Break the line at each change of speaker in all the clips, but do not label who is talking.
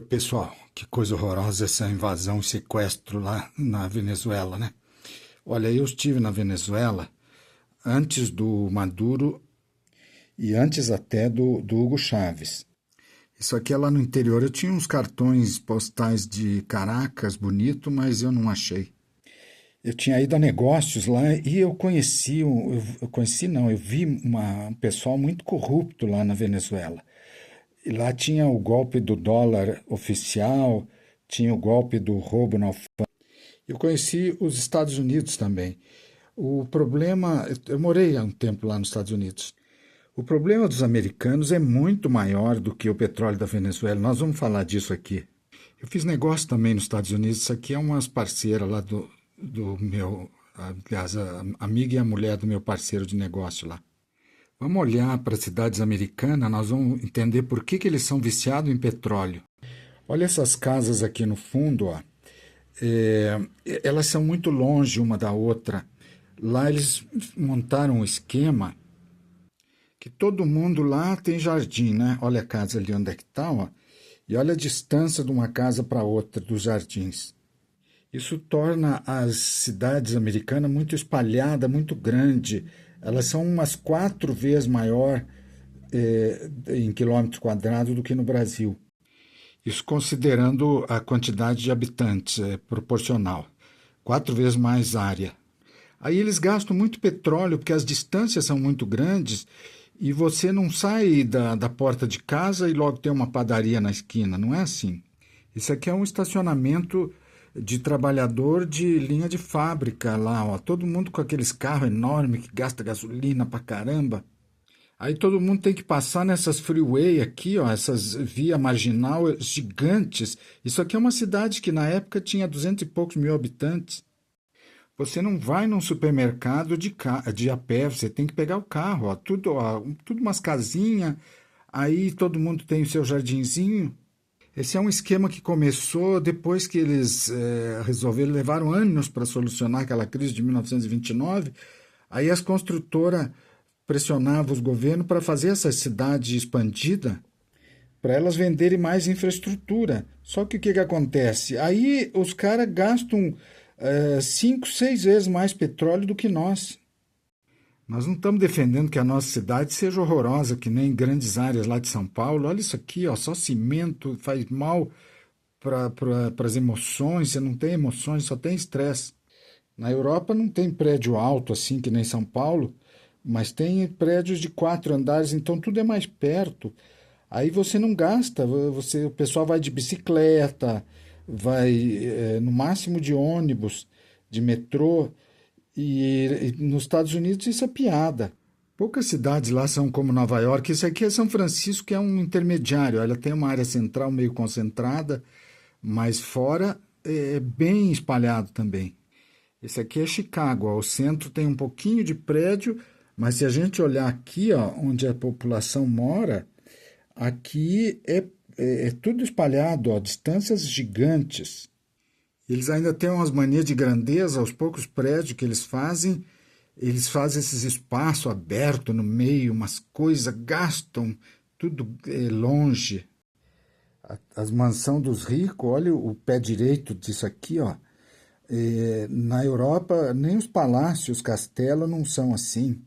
Pessoal, que coisa horrorosa essa invasão e sequestro lá na Venezuela, né? Olha, eu estive na Venezuela antes do Maduro e antes até do Hugo Chávez. Isso aqui é lá no interior. Eu tinha uns cartões postais de Caracas, bonito, mas eu não achei. Eu tinha ido a negócios lá e eu conheci, eu conheci não, eu vi um pessoal muito corrupto lá na Venezuela. E lá tinha o golpe do dólar oficial, tinha o golpe do roubo na alfândega. Eu conheci os Estados Unidos também. O problema, eu morei há um tempo lá nos Estados Unidos. O problema dos americanos é muito maior do que o petróleo da Venezuela. Nós vamos falar disso aqui. Eu fiz negócio também nos Estados Unidos. Isso aqui é umas parceiras lá do meu, aliás, a amiga e a mulher do meu parceiro de negócio lá. Vamos olhar para as cidades americanas, nós vamos entender por que eles são viciados em petróleo. Olha essas casas aqui no fundo, ó. É, elas são muito longe uma da outra. Lá eles montaram um esquema que todo mundo lá tem jardim, né? Olha a casa ali onde é que está, ó. E olha a distância de uma casa para outra dos jardins. Isso torna as cidades americanas muito espalhadas, muito grande. Elas são umas 4 vezes maior em quilômetros quadrados do que no Brasil. Isso considerando a quantidade de habitantes, é proporcional. 4 vezes mais área. Aí eles gastam muito petróleo porque as distâncias são muito grandes e você não sai da porta de casa e logo tem uma padaria na esquina. Não é assim. Isso aqui é um estacionamento de trabalhador de linha de fábrica lá, ó. Todo mundo com aqueles carros enormes que gasta gasolina pra caramba. Aí todo mundo tem que passar nessas freeway aqui, ó, essas via marginal gigantes. Isso aqui é uma cidade que na época tinha 200 e poucos mil habitantes. Você não vai num supermercado de a pé, você tem que pegar o carro, tudo umas casinhas, aí todo mundo tem o seu jardinzinho. Esse é um esquema que começou depois que eles resolveram, levaram anos para solucionar aquela crise de 1929. Aí as construtoras pressionavam os governos para fazer essa cidade expandida, para elas venderem mais infraestrutura. Só que o que acontece? Aí os caras gastam 5, 6 vezes mais petróleo do que nós. Nós não estamos defendendo que a nossa cidade seja horrorosa, que nem grandes áreas lá de São Paulo. Olha isso aqui, ó, só cimento, faz mal para as emoções, você não tem emoções, só tem estresse. Na Europa não tem prédio alto assim que nem São Paulo, mas tem prédios de 4 andares, então tudo é mais perto. Aí você não gasta, o pessoal vai de bicicleta, vai no máximo de ônibus, de metrô, e nos Estados Unidos isso é piada. Poucas cidades lá são como Nova York. Isso aqui é São Francisco, que é um intermediário. Ela tem uma área central meio concentrada, mas fora é bem espalhado também. Esse aqui é Chicago. Ó. O centro tem um pouquinho de prédio, mas se a gente olhar aqui, ó, onde a população mora, aqui é tudo espalhado, ó, distâncias gigantes. Eles ainda têm umas manias de grandeza, aos poucos prédios que eles fazem esses espaços abertos no meio, umas coisas, gastam tudo longe. As mansões dos ricos, olha o pé direito disso aqui, ó. Na Europa, nem os palácios, castelos não são assim.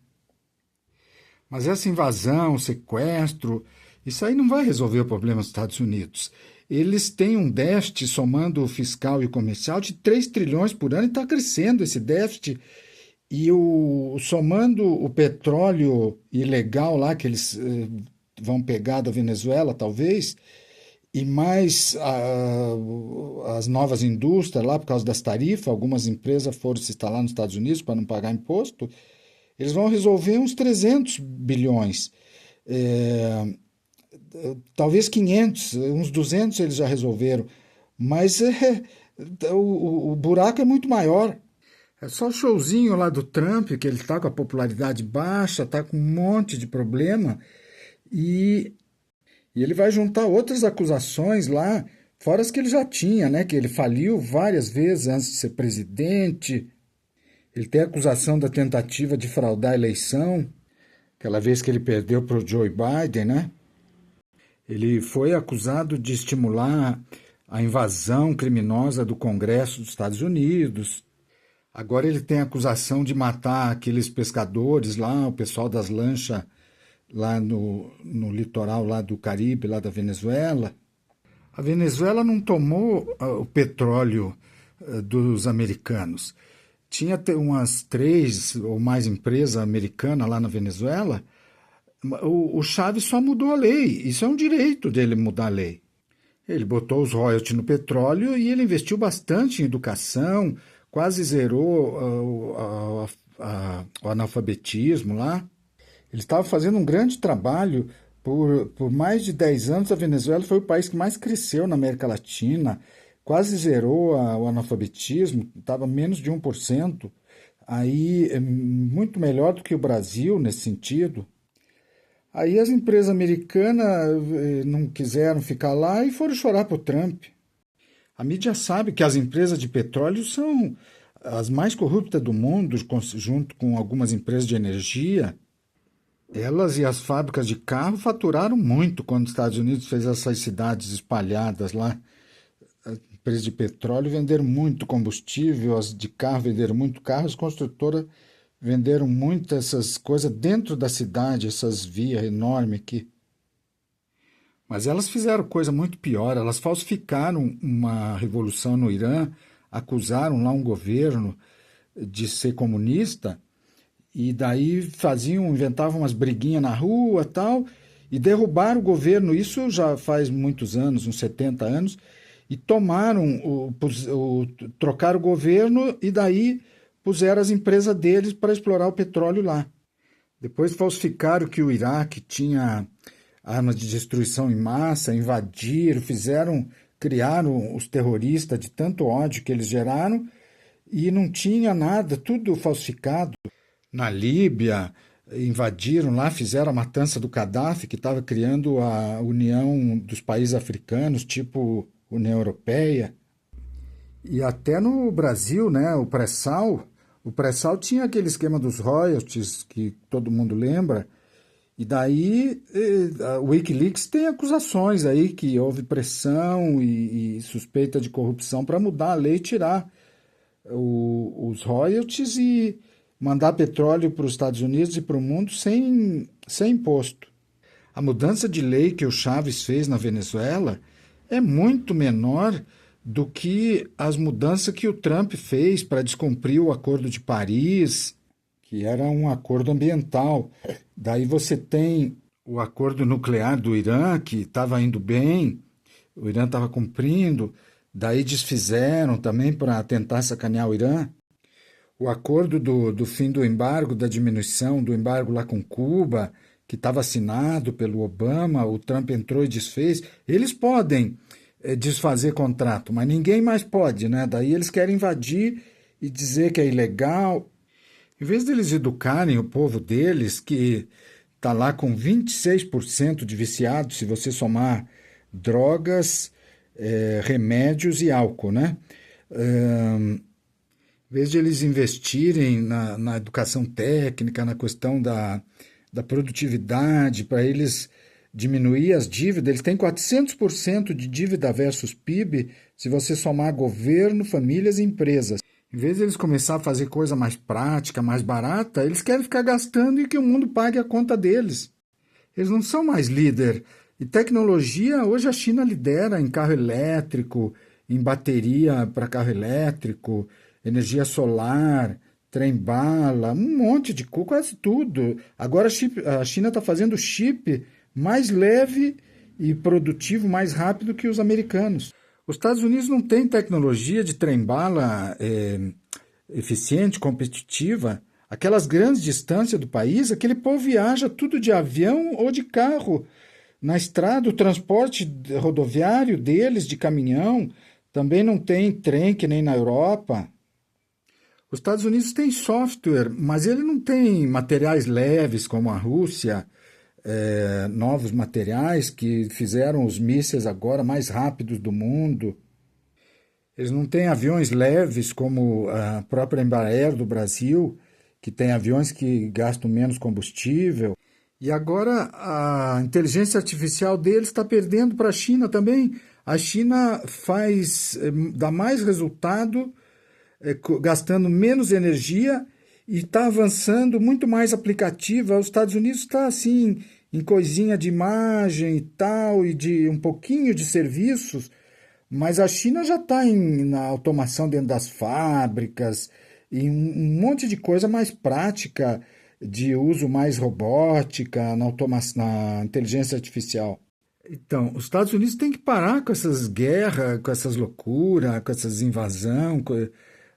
Mas essa invasão, sequestro, isso aí não vai resolver o problema dos Estados Unidos. Eles têm um déficit, somando o fiscal e o comercial, de 3 trilhões por ano e está crescendo esse déficit. E somando o petróleo ilegal lá que eles vão pegar da Venezuela, talvez, e mais as novas indústrias lá, por causa das tarifas, algumas empresas foram se instalar nos Estados Unidos para não pagar imposto, eles vão resolver uns 300 bilhões. Talvez 500, uns 200 eles já resolveram, mas o buraco é muito maior. É só o showzinho lá do Trump, que ele está com a popularidade baixa, está com um monte de problema, e, e ele vai juntar outras acusações lá, fora as que ele já tinha, né? Que ele faliu várias vezes antes de ser presidente. Ele tem a acusação da tentativa de fraudar a eleição, aquela vez que ele perdeu para o Joe Biden, né? Ele foi acusado de estimular a invasão criminosa do Congresso dos Estados Unidos. Agora ele tem a acusação de matar aqueles pescadores lá, o pessoal das lanchas lá no litoral lá do Caribe, lá da Venezuela. A Venezuela não tomou o petróleo dos americanos. Tinha umas 3 ou mais empresas americanas lá na Venezuela. O Chávez só mudou a lei. Isso é um direito dele mudar a lei. Ele botou os royalties no petróleo e ele investiu bastante em educação, quase zerou o analfabetismo lá. Ele estava fazendo um grande trabalho. Por mais de 10 anos, a Venezuela foi o país que mais cresceu na América Latina, quase zerou o analfabetismo, estava menos de 1%. Aí é muito melhor do que o Brasil nesse sentido. Aí as empresas americanas não quiseram ficar lá e foram chorar para o Trump. A mídia sabe que as empresas de petróleo são as mais corruptas do mundo, junto com algumas empresas de energia. Elas e as fábricas de carro faturaram muito quando os Estados Unidos fez essas cidades espalhadas lá. As empresas de petróleo venderam muito combustível, as de carro venderam muito carro, as construtoras venderam muito essas coisas dentro da cidade, essas vias enormes aqui. Mas elas fizeram coisa muito pior, elas falsificaram uma revolução no Irã, acusaram lá um governo de ser comunista, e daí inventavam umas briguinhas na rua tal, e derrubaram o governo, isso já faz muitos anos, uns 70 anos, e trocaram o governo e daí puseram as empresas deles para explorar o petróleo lá. Depois falsificaram que o Iraque tinha armas de destruição em massa, invadiram, criaram os terroristas de tanto ódio que eles geraram, e não tinha nada, tudo falsificado. Na Líbia, invadiram lá, fizeram a matança do Gaddafi, que estava criando a União dos Países Africanos, tipo União Europeia. E até no Brasil, né, o pré-sal tinha aquele esquema dos royalties, que todo mundo lembra, e daí o Wikileaks tem acusações aí que houve pressão e suspeita de corrupção para mudar a lei e tirar os royalties e mandar petróleo para os Estados Unidos e para o mundo sem imposto. A mudança de lei que o Chávez fez na Venezuela é muito menor do que as mudanças que o Trump fez para descumprir o Acordo de Paris, que era um acordo ambiental. Daí você tem o acordo nuclear do Irã, que estava indo bem, o Irã estava cumprindo, daí desfizeram também para tentar sacanear o Irã. O acordo do fim do embargo, da diminuição do embargo lá com Cuba, que estava assinado pelo Obama, o Trump entrou e desfez. Eles podem desfazer contrato, mas ninguém mais pode, né? Daí eles querem invadir e dizer que é ilegal. Em vez deles educarem o povo deles, que está lá com 26% de viciados, se você somar drogas, remédios e álcool, né? Em vez de eles investirem na educação técnica, na questão da produtividade, para eles diminuir as dívidas, eles têm 400% de dívida versus PIB, se você somar governo, famílias e empresas. Em vez de eles começar a fazer coisa mais prática, mais barata, eles querem ficar gastando e que o mundo pague a conta deles. Eles não são mais líder. E tecnologia, hoje a China lidera em carro elétrico, em bateria para carro elétrico, energia solar, trem-bala, um monte de coisa, quase tudo. Agora a China está fazendo chip mais leve e produtivo, mais rápido que os americanos. Os Estados Unidos não têm tecnologia de trem-bala eficiente, competitiva. Aquelas grandes distâncias do país, aquele povo viaja tudo de avião ou de carro. Na estrada, o transporte rodoviário deles, de caminhão, também não tem trem que nem na Europa. Os Estados Unidos têm software, mas ele não tem materiais leves como a Rússia, novos materiais que fizeram os mísseis agora mais rápidos do mundo. Eles não têm aviões leves como a própria Embraer do Brasil, que tem aviões que gastam menos combustível. E agora a inteligência artificial deles está perdendo para a China também. A China dá mais resultado, gastando menos energia e está avançando muito mais aplicativa. Os Estados Unidos está assim, em coisinha de imagem e tal, e de um pouquinho de serviços, mas a China já está na automação dentro das fábricas, e um monte de coisa mais prática, de uso mais robótica, na inteligência artificial. Então, os Estados Unidos têm que parar com essas guerras, com essas loucuras, com essas invasão,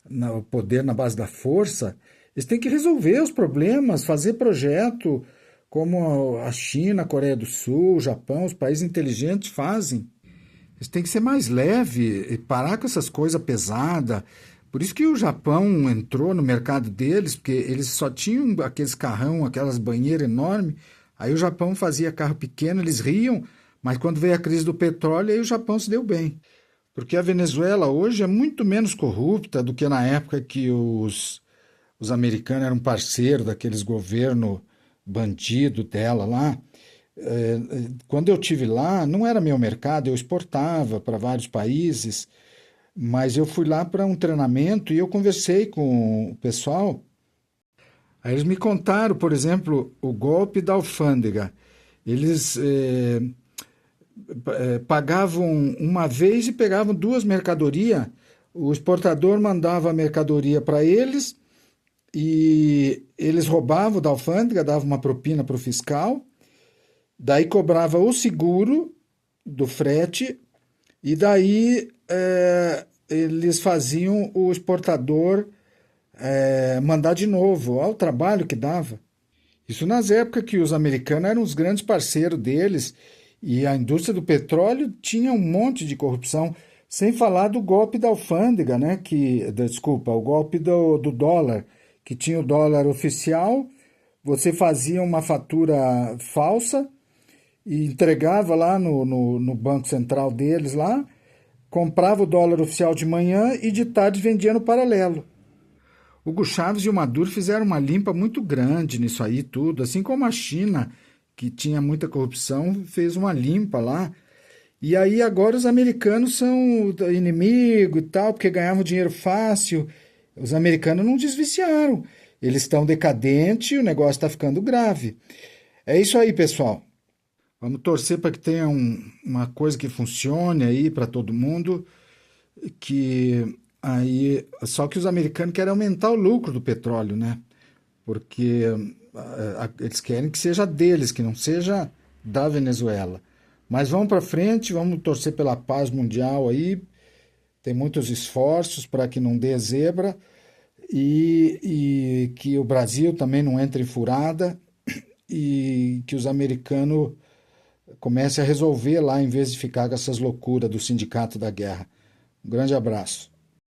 o poder na base da força. Eles têm que resolver os problemas, fazer projeto como a China, a Coreia do Sul, o Japão, os países inteligentes fazem. Eles têm que ser mais leve e parar com essas coisas pesadas. Por isso que o Japão entrou no mercado deles, porque eles só tinham aqueles carrão, aquelas banheiras enormes. Aí o Japão fazia carro pequeno, eles riam, mas quando veio a crise do petróleo, aí o Japão se deu bem. Porque a Venezuela hoje é muito menos corrupta do que na época que os americanos eram parceiros daqueles governos bandido dela lá. Quando eu tive lá, não era meu mercado, eu exportava para vários países, mas eu fui lá para um treinamento e eu conversei com o pessoal. Aí eles me contaram, por exemplo, o golpe da alfândega. Eles pagavam uma vez e pegavam duas mercadorias. O exportador mandava a mercadoria para eles e eles roubavam da alfândega, davam uma propina para o fiscal, daí cobrava o seguro do frete e daí eles faziam o exportador mandar de novo. Olha o trabalho que dava. Isso nas épocas que os americanos eram os grandes parceiros deles e a indústria do petróleo tinha um monte de corrupção, sem falar do golpe da alfândega, né? Desculpa, o golpe do dólar, que tinha o dólar oficial, você fazia uma fatura falsa e entregava lá no Banco Central deles lá, comprava o dólar oficial de manhã e de tarde vendia no paralelo. Hugo Chávez e o Maduro fizeram uma limpa muito grande nisso aí tudo, assim como a China, que tinha muita corrupção, fez uma limpa lá. E aí agora os americanos são inimigo e tal, porque ganhavam dinheiro fácil. Os americanos não desviciaram. Eles estão decadentes e o negócio está ficando grave. É isso aí, pessoal. Vamos torcer para que tenha uma coisa que funcione aí para todo mundo, que aí só que os americanos querem aumentar o lucro do petróleo, né? Porque eles querem que seja deles, que não seja da Venezuela. Mas vamos para frente, vamos torcer pela paz mundial aí. Tem muitos esforços para que não dê zebra e que o Brasil também não entre em furada e que os americanos comecem a resolver lá em vez de ficar com essas loucuras do sindicato da guerra. Um grande abraço.